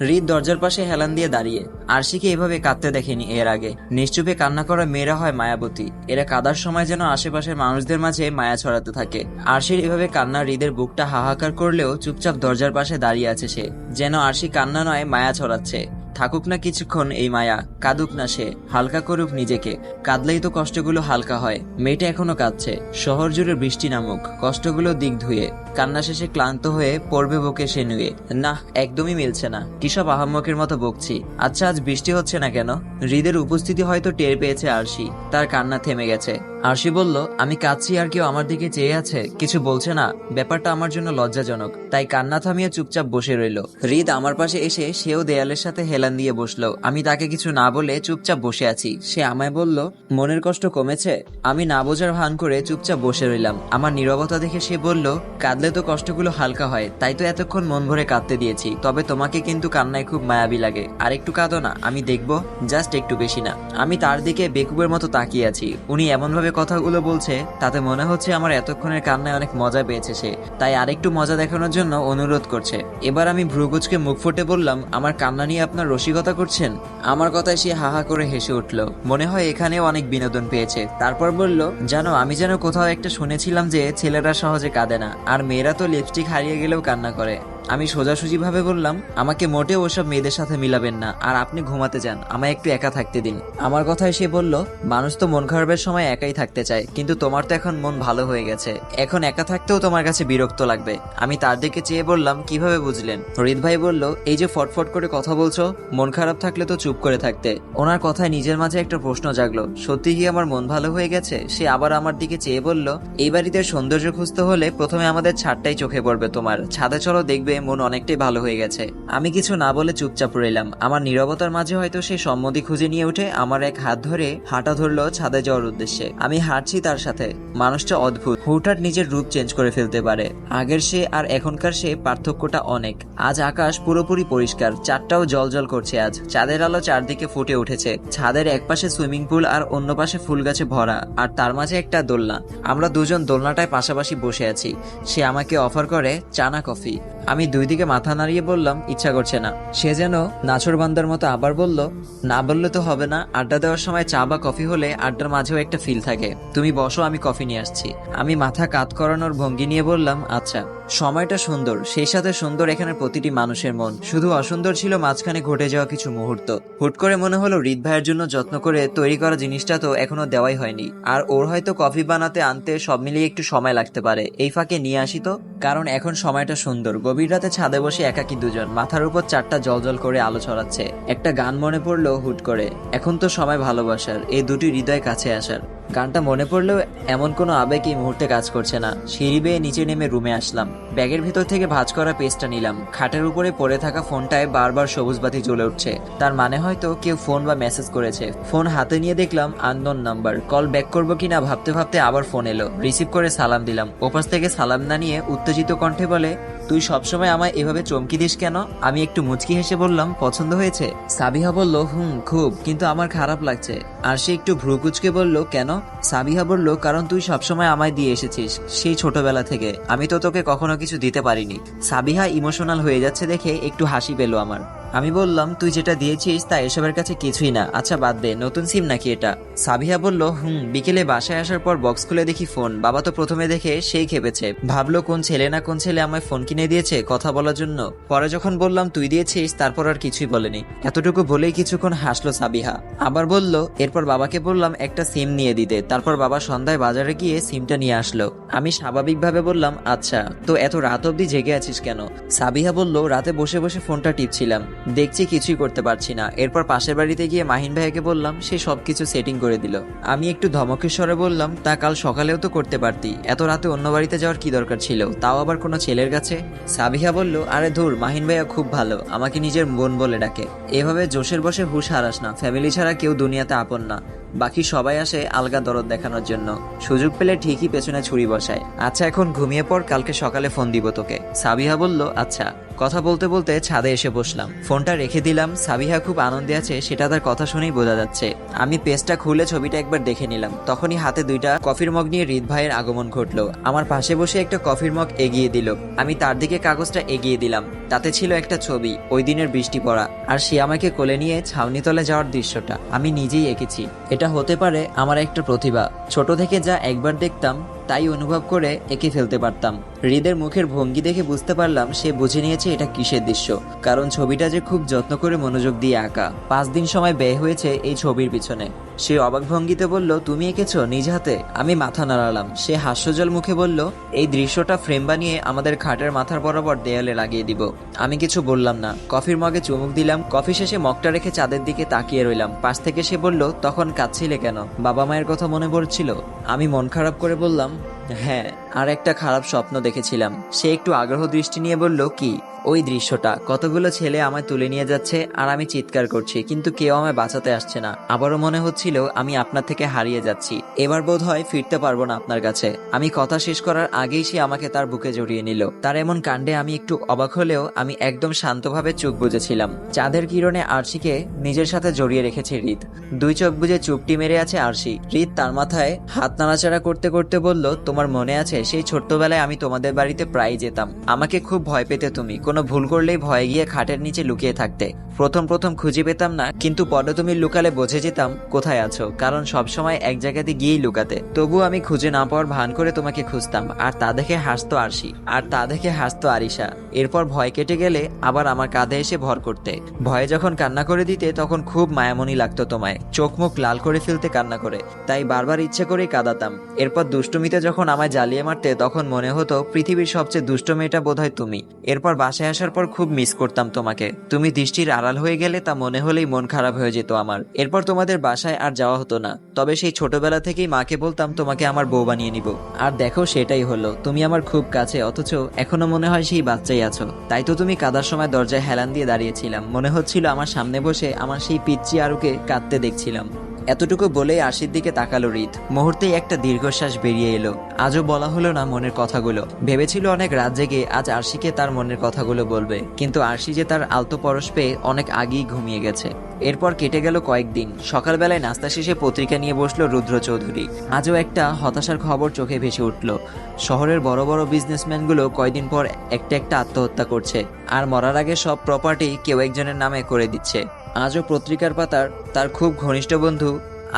হৃদ দরজার পাশে হেলান দিয়ে দাঁড়িয়ে। আরশিকে এভাবে কাঁদতে দেখেনি এর আগে। নিশ্চুপে কান্না করা মেয়েরা হয় মায়াবতী। এরা কাদার সময় যেন আশেপাশের মানুষদের মাঝে মায়া ছড়াতে থাকে। আরশির এভাবে কান্না হৃদের বুকটা হাহাকার করলেও চুপচাপ দরজার পাশে দাঁড়িয়ে আছে সে, যেন আরশি কান্না নয় মায়া ছড়াচ্ছে। থাকুক না কিছুক্ষণ এই মায়া, কাঁদুক না সে, হালকা করুক নিজেকে। কাঁদলেই তো কষ্টগুলো হালকা হয়। মেয়েটা এখনো কাঁদছে। শহর জুড়ে বৃষ্টি নামুক, কষ্টগুলো দিক ধুয়ে। কান্না শেষে ক্লান্ত হয়ে পড়বে বুকে সে নুয়ে। না, একদমই মিলছে না। কিসব আহাম্মকের মতো বকছি। আচ্ছা, আজ বৃষ্টি হচ্ছে না কেন? হৃদের উপস্থিতি হয়তো টের পেয়েছে আরশি। তার কান্না থেমে গেছে। আরশি বলল, আমি কাঁদছি আর কেউ আমার দিকে চেয়ে আছে, কিছু বলছে না। ব্যাপারটা আমার জন্য লজ্জাজনক। তাই কান্না থামিয়ে চুপচাপ বসে রইল। হৃদ আমার পাশে এসে সেও দেয়ালের সাথে হেলান দিয়ে বসলো। আমি তাকে কিছু না বলে চুপচাপ বসে আছি। সে আমায় বলল, মনের কষ্ট কমেছে? আমি না বোঝার ভান করে চুপচাপ বসে রইলাম। আমার নীরবতা দেখে সে বলল, কাঁদলে তো কষ্টগুলো হালকা হয়, তাই তো এতক্ষণ মন ভরে কাঁদতে দিয়েছি। তবে তোমাকে কিন্তু কান্নায় খুব মায়াবী লাগে। আর একটু কাঁদো না, আমি দেখবো। জাস্ট একটু, বেশি না। আমি তার দিকে বেকুবের মতো তাকিয়ে আছি। উনি এমন ভাবে কথাগুলো বলছে, তাতে মনে হচ্ছে আমার এতক্ষণের কান্নায় অনেক মজা পেয়েছে সে, তাই আরেকটু মজা দেখানোর জন্য অনুরোধ করছে। এবার আমি ভ্রুকুচকে মুখ ফুটে বললাম, আমার কান্না নিয়ে আপনার রসিকতা করছেন? আমার কথায় সে হাহা করে হেসে উঠল। মনে হয় এখানেও অনেক বিনোদন পেয়েছে। তারপর বলল, জানো, আমি যেন কোথাও একটা শুনেছিলাম যে ছেলেরা সহজে কাঁদে না, আর মেয়েরা তো লিপস্টিক হারিয়ে গেলেও কান্না করে। আমি সোজাসুজি ভাবে বললাম, আমাকে মোটেও ওসব মেয়েদের সাথে মিলাবেন না, আর আপনি ঘুমাতে যান, আমায় একটু একা থাকতে দিন। আমার কথায় সে বলল, মানুষ তো মন খারাপের সময় একাই থাকতে চায়, কিন্তু তোমার তো এখন মন ভালো হয়ে গেছে, এখন একা থাকতেও তোমার কাছে বিরক্ত লাগবে। আমি তার দিকে চেয়ে বললাম, কিভাবে বুঝলেন? হৃদ ভাই বলল, এই যে ফটফট করে কথা বলছো, মন খারাপ থাকলে তো চুপ করে থাকতে। ওনার কথায় নিজের মাঝে একটা প্রশ্ন জাগলো, সত্যি কি আমার মন ভালো হয়ে গেছে? সে আবার আমার দিকে চেয়ে বলল, এই বাড়িতে সৌন্দর্য খুঁজতে হলে প্রথমে আমাদের ছাদটাই চোখে পড়বে তোমার। ছাদে চলো, দেখবে মন অনেকটাই ভালো হয়ে গেছে। আমি কিছু না বলে চুপচাপ রইলাম। আমার নীরবতার মাঝে হয়তো সে সম্মতি খুঁজে নিয়ে উঠে আমার এক হাত ধরে হাঁটা ধরলো ছাদে যাওয়ার উদ্দেশ্যে। আমি হাঁটছি তার সাথে। মানুষটা অদ্ভুত, হুটহাট নিজের রূপ চেঞ্জ করে ফেলতে পারে। আগের সে আর এখনকার সে পার্থক্যটা অনেক। আজ আকাশ পুরোপুরি পরিষ্কার, চাঁদটাও জলজল করছে। আজ চাঁদের আলো চারদিকে ফুটে উঠেছে। ছাদের এক পাশে সুইমিং পুল আর অন্য পাশে ফুল গাছে ভরা, আর তার মাঝে একটা দোলনা। আমরা দুজন দোলনাটায় পাশাপাশি বসে আছি। সে আমাকে অফার করে চানা কফি। আমি দুই দিকে মাথা নাড়িয়ে বললাম, ইচ্ছা করছে না। সে যেন নাছোড়বান্দার মতো আবার বলল, না বললে তো হবে না। আড্ডা দেওয়ার সময় চা বা কফি হলে আড্ডার মাঝেও একটা ফিল থাকে। তুমি বসো, আমি কফি নিয়ে আসছি। আমি মাথা কাত করানোর ভঙ্গি নিয়ে বললাম, আচ্ছা। সময়টা সুন্দর, সেই সাথে সুন্দর এখানের প্রতিটি মানুষের মন। শুধু অসুন্দর ছিল মাঝখানে ঘটে যাওয়া কিছু মুহূর্ত। হুট করে মনে হলো, হৃদ ভাইয়ের জন্য যত্ন করে তৈরি করা জিনিসটা তো এখনো দেওয়াই হয়নি, আর ওর হয়তো কফি বানাতে আনতে সব মিলিয়ে একটু সময় লাগতে পারে। এই ফাঁকে নিয়ে আসি তো, কারণ এখন সময়টা সুন্দর। গভীর রাতে ছাদে বসে একাকী দুজন, মাথার উপর চারটা জলজল করে আলো ছড়াচ্ছে। একটা গান মনে পড়লো হুট করে, এখন তো সময় ভালোবাসার, এই দুটি হৃদয় কাছে আসার। গানটা মনে পড়লেও এমন কোনো আবেগ এই মুহূর্তে কাজ করছে না। সিঁড়ি বেয়ে নিচে নেমে রুমে আসলাম। ব্যাগের ভেতর থেকে ভাঁজ করা পেজটা নিলাম। খাটের উপরে পড়ে থাকা ফোনটায় বারবার সবুজ বাতি জ্বলে উঠছে। তার মানে হয়তো কেউ ফোন বা মেসেজ করেছে। ফোন হাতে নিয়ে দেখলাম আননোন নাম্বার। কল ব্যাক করবো কিনা ভাবতে ভাবতে আবার ফোন এলো। রিসিভ করে সালাম দিলাম। ওপাশ থেকে সালাম না নিয়ে উত্তেজিত কণ্ঠে বলে, তুই সবসময় আমায় এভাবে চমকি দিস কেন? আমি একটু মুচকি হেসে বললাম, পছন্দ হয়েছে? সাবিহা বলল, খুব, কিন্তু আমার খারাপ লাগছে। আর সে একটু ভ্রুকুচকে বলল, কেন? সাবিহা বলল, কারণ তুই সবসময় আমায় দিয়ে এসেছিস, সেই ছোটবেলা থেকে। আমি তো তোকে কখনো কিছু দিতে পারিনি। সাবিহা ইমোশনাল হয়ে যাচ্ছে দেখে একটু হাসি পেল আমার। আমি বললাম, তুই যেটা দিয়েছিস তা এসবের কাছে কিছুই না। আচ্ছা বাদ দে, নতুন সিম নাকি এটা? সাবিহা বলল, বিকেলে বাসায় আসার পর বক্স খুলে দেখি ফোন। বাবা তো প্রথমে দেখে সেই খেপেছে, ভাবলো কোন ছেলে না কোন ছেলে আমায় ফোন কিনে দিয়েছে কথা বলার জন্য। পরে যখন বললাম তুই দিয়েছিস, তারপর আর কিছুই বলেনি। এতটুকু বলেই কিছুক্ষণ হাসলো সাবিহা। আবার বলল, এরপর বাবাকে বললাম একটা সিম নিয়ে দিতে। তারপর বাবা সন্ধ্যায় বাজারে গিয়ে সিমটা নিয়ে আসলো। আমি স্বাভাবিকভাবে বললাম, আচ্ছা, তো এত রাত অবধি জেগে আছিস কেন? সাবিহা বলল, রাতে বসে বসে ফোনটা টিপছিলাম, দেখছি কিছুই করতে পারছি না। এরপর পাশের বাড়িতে গিয়ে মাহিন ভাইয়াকে বললাম, সে সবকিছু সেটিং করে দিল। আমি একটু ধমকের স্বরে বললাম, তা কাল সকালেও তো করতে পারতি, এত রাতে অন্য বাড়িতে যাওয়ার কি দরকার ছিল, তাও আবার কোনো ছেলের কাছে? সাবিহা বলল, আরে ধুর, মাহিন ভাইয়া খুব ভালো, আমাকে নিজের বোন বলে ডাকে। এভাবে জোশের বসে হুশ হারাস না, ফ্যামিলি ছাড়া কেউ দুনিয়াতে আপন না। বাকি সবাই আসে আলগা দরদ দেখানোর জন্য। সুযোগ পেলে ঠিকই পেছনে ছুরি বসায়। আচ্ছা এখন ঘুমিয়ে পড়, কালকে সকালে ফোন দিব তোকে। সাবিহা বলল আচ্ছা। কথা বলতে বলতে ছাদে এসে বসলাম, ফোনটা রেখে দিলাম। সাবিহা খুব আনন্দে আছে, সেটা তার কথা শুনেই বোঝা যাচ্ছে। আমি পেজটা খুলে ছবিটা একবার দেখে নিলাম, তখনই হাতে 2টা কফির মগ নিয়ে হৃদ ভাইয়ের আগমন ঘটলো। আমার পাশে বসে একটা কফির মগ এগিয়ে দিল, আমি তার দিকে কাগজটা এগিয়ে দিলাম। তাতে ছিল একটা ছবি, ওই দিনের বৃষ্টি পড়া, আর সে আমাকে কোলে নিয়ে ছাউনিতলে যাওয়ার দৃশ্যটা আমি নিজেই এঁকেছি। এটা হতে পারে আমার একটা প্রতিভা, ছোট থেকে যা একবার দেখতাম তাই অনুভব করে এঁকে ফেলতে পারতাম। হৃদের মুখের ভঙ্গি দেখে বুঝতে পারলাম সে বুঝে নিয়েছে এটা কিসের দৃশ্য, কারণ ছবিটা যে খুব যত্ন করে মনোযোগ দিয়ে আঁকা। 5 দিন সময় ব্যয় হয়েছে এই ছবির পিছনে। সে অবাক ভঙ্গিতে বলল, তুমি এঁকেছো নিজ হাতে? আমি মাথা নাড়ালাম। সে হাস্যজল মুখে বলল, এই দৃশ্যটা ফ্রেম বানিয়ে আমাদের খাটের মাথার বরাবর দেয়ালে লাগিয়ে দিব। আমি কিছু বললাম না, কফির মগে চুমুক দিলাম। কফি শেষে মগটা রেখে চাঁদের দিকে তাকিয়ে রইলাম। পাশ থেকে সে বলল, তখন কাঁদছিলে কেন? বাবা মায়ের কথা মনে পড়ছিল? আমি মন খারাপ করে বললাম, হ্যাঁ, আর একটা খারাপ স্বপ্ন দেখেছিলাম। সে একটু আগ্রহ দৃষ্টি নিয়ে বলল, কি? ওই দৃশ্যটা, কতগুলো ছেলে আমায় তুলে নিয়ে যাচ্ছে আর আমি চিৎকার করছি, কিন্তু কেউ আমায় বাঁচাতে আসছে না। আবারও মনে হচ্ছিল আমি আপনার থেকে হারিয়ে যাচ্ছি, এবার বোধ হয় ফিরতে পারবো না আপনার কাছে। আমি কথা শেষ করার আগেই সে আমাকে তার বুকে জড়িয়ে নিল। তার এমন কাণ্ডে আমি একটু অবাক হলেও আমি একদম শান্তভাবে চোখ বুজেছিলাম। চাঁদের কিরণে আরশিকে নিজের সাথে জড়িয়ে রেখেছে হৃদ। 2 চোখ বুজে চুপটি মেরে আছে আরশি। হৃদ তার মাথায় হাত নাড়াচাড়া করতে করতে বলল, তোমার মনে আছে সেই ছোট্টবেলায় আমি তোমাদের বাড়িতে প্রায় যেতাম? আমাকে খুব ভয় পেতে তুমি, কোনো ভুল করলেই ভয়ে গিয়ে খাটের নিচে লুকিয়ে থাকতে। প্রথম খুঁজে পেতাম না, কিন্তু পরে তুমি লুকালে বুঝে যেতাম কোথায় আছো, কারণ সবসময় এক জায়গাতে গিয়েই লুকাতে। তবু আমি খুঁজে না পাওয়ার ভান করে তোমাকে খুঁজতাম, আর তা দেখে হাসতো আরশি, আর তা দেখে হাসতো আরিশা। এরপর ভয় কেটে গেলে আবার আমার কাঁধে এসে ভর করতে। ভয়ে যখন কান্না করে দিতে তখন খুব মায়ামনি লাগতো তোমায়, চোখ মুখ লাল করে ফেলতে কান্না করে, তাই বারবার ইচ্ছে করেই কাঁদাতাম। এরপর দুষ্টুমিতে যখন আমায় জ্বালিয়ে মারতে তখন মনে হতো পৃথিবীর সবচেয়ে দুষ্ট মেয়েটা বোধহয় তুমি। এরপর বাসায় আসার পর খুব মিস করতাম তোমাকে। তুমি দৃষ্টির আড়াল হয়ে গেলে তা মনে হলেই মন খারাপ হয়ে যেত আমার। এরপর তোমাদের বাসায় আর যাওয়া হতো না, তবে সেই ছোটবেলা থেকেই মাকে বলতাম তোমাকে আমার বউ বানিয়ে নিব। আর দেখো সেটাই হলো, তুমি আমার খুব কাছে, অথচ এখনো মনে হয় সেই বাচ্চাই আছো। তাই তো তুমি কাঁদার সময় দরজায় হেলান দিয়ে দাঁড়িয়েছিলাম, মনে হচ্ছিল আমার সামনে বসে আমার সেই পিচ্চি আরুকে কাঁদতে দেখছিলাম। এতটুকু বলেই আরশির দিকে তাকালো হৃদ। মুহূর্তেই একটা দীর্ঘশ্বাস বেরিয়ে এলো। আজও বলা হলো না মনের কথাগুলো। ভেবেছিল অনেক রাত জেগে আজ আরশিকে তার মনের কথাগুলো বলবে, কিন্তু আরশি যে তার আলতো পরশ পেয়ে অনেক আগেই ঘুমিয়ে গেছে। এরপর কেটে গেল কয়েকদিন। সকালবেলায় নাস্তা শেষে পত্রিকা নিয়ে বসলো রুদ্র চৌধুরী। আজও একটা হতাশার খবর চোখে ভেসে উঠল। শহরের বড় বড় বিজনেসম্যানগুলো কয়দিন পর একটা একটা আত্মহত্যা করছে, আর মরার আগে সব প্রপার্টি কেউ একজনের নামে করে দিচ্ছে। আজও পত্রিকার পাতার তার খুব ঘনিষ্ঠ বন্ধু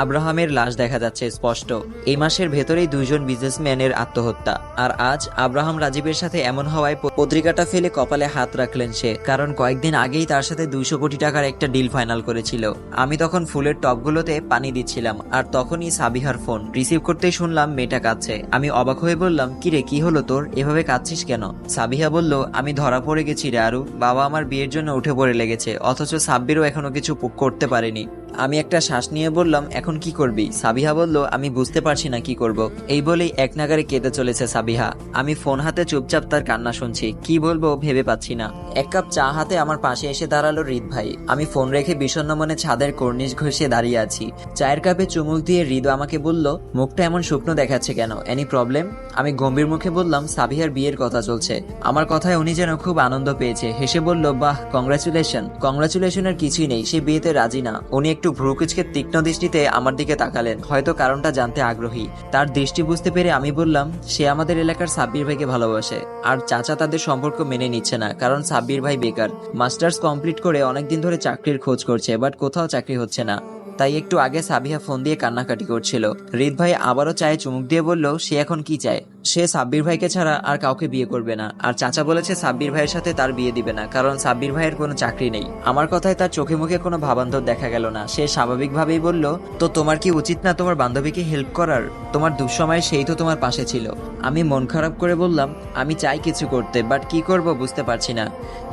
আব্রাহামের লাশ দেখা যাচ্ছে স্পষ্ট। এই মাসের ভেতরেই 2 জন বিজনেসম্যানের আত্মহত্যা। আর আজ আব্রাহাম রাজীবের সাথে এমন হওয়ায় পত্রিকাটা ফেলে কপালে হাত রাখলেন সে, কারণ কয়েকদিন আগেই তার সাথে 200 কোটি টাকার একটা ডিল ফাইনাল করেছিল। আমি তখন ফুলের টবগুলোতে পানি দিচ্ছিলাম, আর তখনই সাবিহার ফোন রিসিভ করতেই শুনলাম মেয়েটা কাঁদছে। আমি অবাক হয়ে বললাম, কিরে কি হলো তোর, এভাবে কাঁদছিস কেন? সাবিহা বলল, আমি ধরা পড়ে গেছি রে আরু, বাবা আমার বিয়ের জন্য উঠে পড়ে লেগেছে, অথচ সাব্বিরও এখনো কিছু করতে পারেনি। আমি একটা শ্বাস নিয়ে বললাম, এখন কি করবি? সাবিহা বলল, আমি বুঝতে পারছি না কি করব। এই বলেই এক নাগারে কেঁদে চলেছে সাবিহা। আমি ফোন হাতে চুপচাপ তার কান্না শুনছি, কি বলবো ভেবে পাচ্ছি না। 1 কাপ চা হাতে আমার পাশে এসে দাঁড়ালো হৃদ ভাই। আমি ফোন রেখে বিষণ্ণ মনে ছাদের কর্নিশ ঘষে দাঁড়িয়ে আছি। চায়ের কাপে চুমুক দিয়ে হৃদ আমাকে বলল, মুখটা এমন শুকনো দেখাচ্ছে কেন, এনি প্রবলেম? আমি গম্ভীর মুখে বললাম, সাবিহার বিয়ের কথা চলছে। আমার কথায় উনি যেন খুব আনন্দ পেয়েছে, হেসে বলল, বাহ, কংগ্রাচুলেশনের কিছুই নেই, সে বিয়েতে রাজি না। উনি একটু ভ্রুকুচকে তীক্ষ্ণ দৃষ্টিতে আমার দিকে তাকালেন, হয়তো কারণটা জানতে আগ্রহী। তার দৃষ্টি বুঝতে পেরে আমি বললাম, সে আমাদের এলাকার সাব্বির ভাইকে ভালোবাসে, আর চাচা তাদের সম্পর্ক মেনে নিচ্ছে না, কারণ সাব্বির ভাই বেকার। মাস্টার্স কমপ্লিট করে অনেকদিন ধরে চাকরির খোঁজ করছে, বাট কোথাও চাকরি হচ্ছে না। তাই একটু আগে সাবিহা ফোন দিয়ে কান্নাকাটি করছিল। হৃদ ভাই আবারও চায়ে চুমুক দিয়ে বলল, সে এখন কি চায়? সে সাব্বির ভাইকে ছাড়া আর কাউকে বিয়ে করবে না, আর চাচা বলেছে সাব্বির ভাইয়ের সাথে তার বিয়ে দিবে না, কারণ সাব্বির ভাইয়ের কোনো চাকরি নেই। আমার কথায় তার চোখে মুখে কোনো ভাবান্তর দেখা গেল না। সে স্বাভাবিকভাবেই বলল, তো তোমার কি উচিত না তোমার বান্ধবীকে হেল্প করার? তোমার দুঃসময়ে সেই তো তোমার পাশে ছিল। আমি মন খারাপ করে বললাম, আমি চাই কিছু করতে, বাট কি করব বুঝতে পারছি না।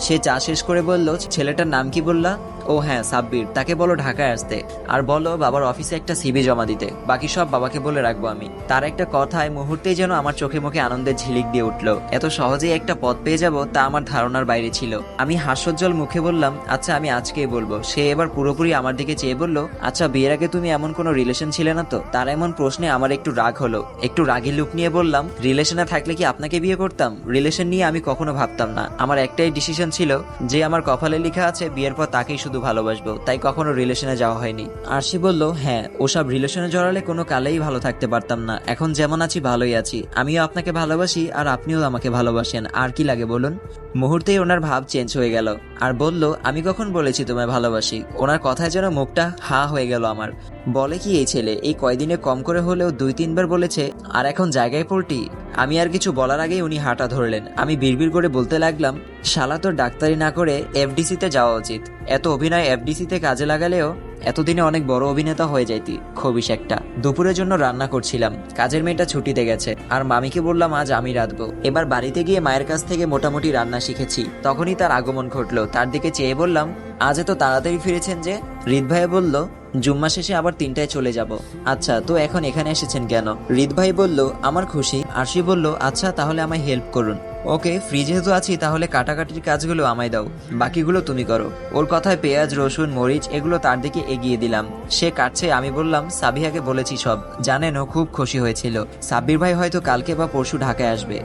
সে চা শেষ করে বলল, ছেলেটার নাম কি বললা? ও হ্যাঁ, সাব্বির। তাকে বলো ঢাকায় আসতে, আর বলো বাবার অফিসে একটা সিভি জমা দিতে। বাকি সব বাবাকে বলে রাখবো আমি। তার একটা কথায় মুহূর্তেই যেন আমার চোখে মুখে আনন্দের ঝিলিক দিয়ে উঠলো। এত সহজেই একটা পদ পেয়ে যাব তা আমার ধারণার বাইরে ছিল। আমি হাস্যোজ্জ্বল মুখে বললাম, আচ্ছা আমি আজকেই বলবো। সে এবার পুরোপুরি আমার দিকে চেয়ে বলল, আচ্ছা বিয়ের আগে তুমি এমন কোনো রিলেশন ছিলে না তো? তার এমন প্রশ্নে আমার একটু রাগ হলো। একটু রাগী লুক নিয়ে বললাম, রিলেশনে থাকলে কি আপনাকে বিয়ে করতাম? রিলেশন নিয়ে আমি কখনো ভাবতাম না। আমার একটাই ডিসিশন ছিল যে আমার কপালে লেখা আছে বিয়ের পর তাকেই শুধু ভালোবাসবো, তাই কখনো রিলেশনে যাওয়া হয়নি। আরশি বলল, হ্যাঁ ওসব রিলেশনে জড়ালে কোনো কালেই ভালো থাকতে পারতাম না। এখন যেমন আছি ভালোই আছি। আমিও আপনাকে ভালোবাসি আর আপনিও আমাকে ভালোবাসেন, আর কি লাগে বলুন? মুহূর্তেই ওনার ভাব চেঞ্জ হয়ে গেল আর বলল, আমি কখন বলেছি তোমায় ভালোবাসি? ওনার কথায় যেন মুখটা হা হয়ে গেল আমার। বলে কি এই ছেলে? এই কয়দিনে কম করে হলেও 2-3 বার বলেছে, আর এখন জায়গায় পল্টি। আমি আর কিছু বলার আগেই উনি হাঁটা ধরলেন। আমি বিড়বিড় করে বলতে লাগলাম, শালা তোর ডাক্তারি না করে এফডিসিতে যাওয়া উচিত। এত অভিনয় এফডিসিতে কাজে লাগালেও এতদিনে অনেক বড় অভিনেতা হয়ে যাইতি, খবিস একটা। দুপুরের জন্য রান্না করছিলাম, কাজের মেয়েটা ছুটিতে গেছে আর মামিকে বললাম আজ আমি রাঁধবো। এবার বাড়িতে গিয়ে মায়ের কাছ থেকে মোটামুটি রান্না শিখেছি। তখনই তার আগমন ঘটলো। তার দিকে চেয়ে বললাম, আজ এত তাড়াতাড়ি ফিরেছেন যে? হৃদ ভাই বলল, জুম্মা শেষে আবার 3টায় চলে যাব। আচ্ছা তো এখন এখানে এসেছেন কেন? হৃদ ভাই বলল, আমার খুশি। আরশি বলল, আচ্ছা তাহলে আমায় হেল্প করুন। ওকে, ফ্রি যেহেতু আছি তাহলে কাটাকাটির কাজগুলো আমায় দাও, বাকিগুলো তুমি করো। ওর কথায় পেঁয়াজ রসুন মরিচ এগুলো তার দিকে এগিয়ে দিলাম। সে কাটছে। আমি বললাম, সাবিহাকে বলেছি সব, জানেন ও খুব খুশি হয়েছিল। সাব্বির ভাই হয়তো কালকে বা পরশু ঢাকায় আসবে।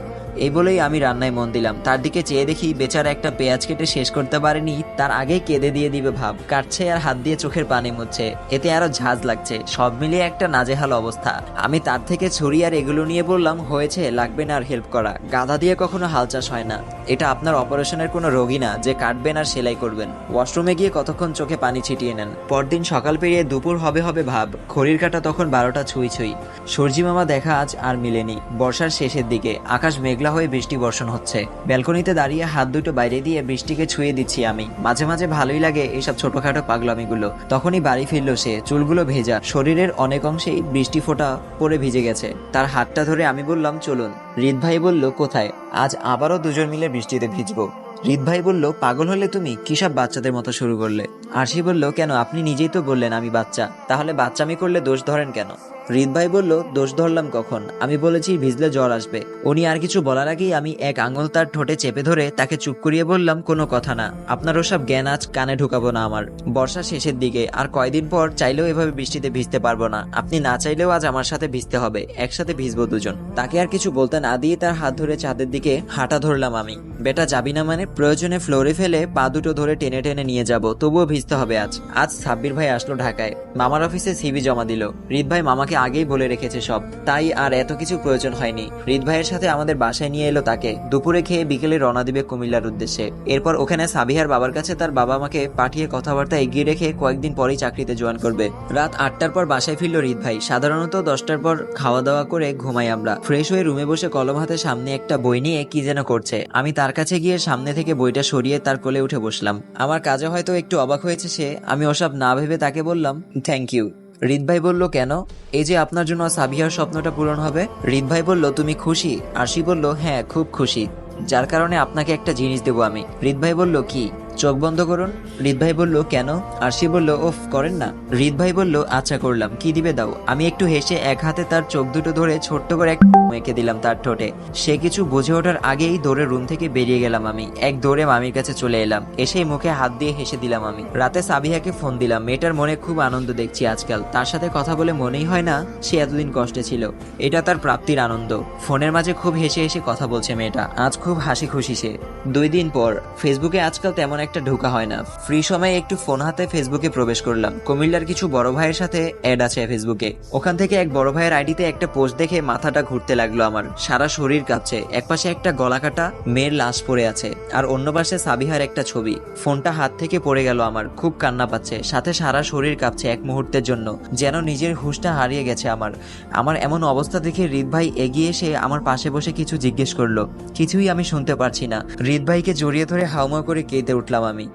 এই বলেই আমি রান্নায় মন দিলাম। তার দিকে চেয়ে দেখি বেচারা একটা পেঁয়াজ কেটে শেষ করতে পারেনি, তার আগেই কেঁদে দিয়ে দিবে ভাব। কাটছে আর হাত দিয়ে চোখের পানি মুছছে, এতে আরো ঝাঁজ লাগছে। সব মিলিয়ে একটা নাজেহাল অবস্থা। আমি তার থেকে ছুরি আর এগুলো নিয়ে বললাম, হয়েছে, লাগবে না আর হেল্প করা। গাধা দিয়ে কখনো হাল চাষ হয় না। এটা আপনার অপারেশনের কোনো রোগী না যে কাটবেন আর সেলাই করবেন। ওয়াশরুমে গিয়ে কতক্ষণ চোখে পানি ছিটিয়ে নেন। পরদিন সকাল পেরিয়ে দুপুর হবে হবে ভাব। ঘড়ির কাঁটা তখন 12টা ছুঁই ছুঁই। সূর্যি মামা দেখা আজ আর মিলেনি। বর্ষার শেষের দিকে আকাশ মেঘলা হয়ে বৃষ্টি বর্ষণ হচ্ছে। ব্যালকনিতে দাঁড়িয়ে হাত দুটো বাইরে দিয়ে বৃষ্টিকে ছুঁয়ে দিচ্ছি আমি। মাঝে মাঝে ভালোই লাগে এইসব ছোটখাটো পাগলামিগুলো। তখনই বাড়ি ফিরল সে, চুলগুলো ভেজা, শরীরের অনেক অংশেই বৃষ্টি ফোঁটা পরে ভিজে গেছে। তার হাতটা ধরে আমি বললাম, চলুন। হৃদ ভাই বলল, কোথায়? আজ আবারও দুজন মিলে বৃষ্টিতে ভিজবো। হৃদ ভাই বলল, পাগল হলে তুমি? কিসব বাচ্চাদের মতো শুরু করলে? আরশি বলল, কেন, আপনি নিজেই তো বললেন আমি বাচ্চা, তাহলে বাচ্চামি করলে দোষ ধরেন কেন? হৃদ ভাই বলল, দোষ ধরলাম কখন? আমি বলেছি ভিজলে জ্বর আসবে। উনি আর কিছু বলার আগেই আমি এক আঙুল তার ঠোঁটে চেপে ধরে তাকে চুপ করিয়ে বললাম, কোনো কথা না, আপনার ওসব জ্ঞান আজ কানে ঢুকাবো না আমার। বর্ষা শেষের দিকে, আর কয়দিন পর চাইলেও এভাবে বৃষ্টিতে ভিজতে পারবো না। আপনি না চাইলেও আজ আমার সাথে ভিজতে হবে, একসাথে ভিজবো দুজন। তাকে আর কিছু বলতে না দিয়ে তার হাত ধরে ছাদের দিকে হাঁটা ধরলাম আমি। বেটা যাবি না মানে? প্রয়োজনে ফ্লোরে ফেলে পা দুটো ধরে টেনে টেনে নিয়ে যাব, তবুও ভিজতে হবে আজ। আজ সাব্বির ভাই আসলো ঢাকায়, মামার অফিসে সিভি জমা দিল। হৃদ ভাই মামাকে আগেই বলে রেখেছে সব, তাই আর এত কিছু প্রয়োজন হয়নি। হৃদ ভাইয়ের সাথে আমাদের বাসায় নিয়ে এলো তাকে। দুপুরে খেয়ে বিকেলে রওনা দিবে কুমিল্লার উদ্দেশ্যে। এরপর ওখানে সাবিহার বাবার কাছে তার বাবা মাকে পাঠিয়ে কথাবার্তা এগিয়ে রেখে কয়েকদিন পরেই চাকরিতে জয়েন করবে। রাত 8টার পর বাসায় ফিরল হৃদ ভাই। সাধারণত 10টার পর খাওয়া দাওয়া করে ঘুমাই আমরা। ফ্রেশ হয়ে রুমে বসে কলম হাতে সামনে একটা বই নিয়ে কি যেন করছে। আমি তার কাছে গিয়ে সামনে থেকে বইটা সরিয়ে তার কোলে উঠে বসলাম। আমার কাজে হয়তো একটু অবাক হয়েছে সে। আমি ওসব না ভেবে তাকে বললাম, থ্যাংক ইউ। হৃদ ভাই বলল, কেন? এই যে আপনার জন্য সাবিহার স্বপ্নটা পূরণ হবে। হৃদ ভাই বলল, তুমি খুশি? আরশি বলল, হ্যাঁ খুব খুশি, যার কারণে আপনাকে একটা জিনিস দেবো আমি। হৃদ ভাই বলল, কি? চোখ বন্ধ করুন। হৃদ ভাই বলল, কেন? আরশি বলল, ওফ করেন না। হৃদ ভাই বলল, আচ্ছা করলাম, কি দিবে দাও। আমি একটু হেসে এক হাতে তার চোখ দুটো ধরে ছোট্ট করে এক এঁকে দিলাম তার ঠোঁটে। সে কিছু বুঝে ওঠার আগেই দৌড়ে রুম থেকে বেরিয়ে গেলাম আমি। এক দৌড়ে মামির কাছে চলে এলাম। এসেই মুখে হাত দিয়ে হেসে দিলাম আমি। রাতে সাবিহাকে ফোন দিলাম। মেয়েটার মনে খুব আনন্দ দেখছি আজকাল। তার সাথে কথা বলে মনেই হয় না সে এতদিন কষ্টে ছিল। এটা তার প্রাপ্তির আনন্দ। ফোনের মাঝে খুব হেসে হেসে কথা বলছে মেয়েটা। আজ খুব হাসি খুশি সে। 2 দিন পর। ফেসবুকে আজকাল তেমন একটা ঢোকা হয় না। ফ্রি সময়ে একটু ফোন হাতে ফেসবুকে প্রবেশ করলাম। কুমিল্লার কিছু বড় ভাইয়ের সাথে অ্যাড আছে ফেসবুকে। ওখান থেকে এক বড় ভাইয়ের আইডিতে একটা পোস্ট দেখে মাথাটা ঘুরতে লাগলো আমার। সারা শরীর কাঁপছে। একপাশে একটা গলা কাটা মেয়ের লাশ পড়ে আছে আর অন্য পাশে সাবিহার একটা ছবি। ফোনটা হাত থেকে পড়ে গেল আমার। খুব কান্না পাচ্ছে, সাথে সারা শরীর কাঁপছে এক মুহূর্তের জন্য, যেন নিজের হুঁশটা হারিয়ে গেছে আমার এমন অবস্থা দেখে হৃদ ভাই এগিয়ে এসে আমার পাশে বসে কিছু জিজ্ঞেস করলো। কিছুই আমি শুনতে পারছি না। হৃদ ভাইকে জড়িয়ে ধরে হাউমাউ করে কেঁদে উঠলাম আমি।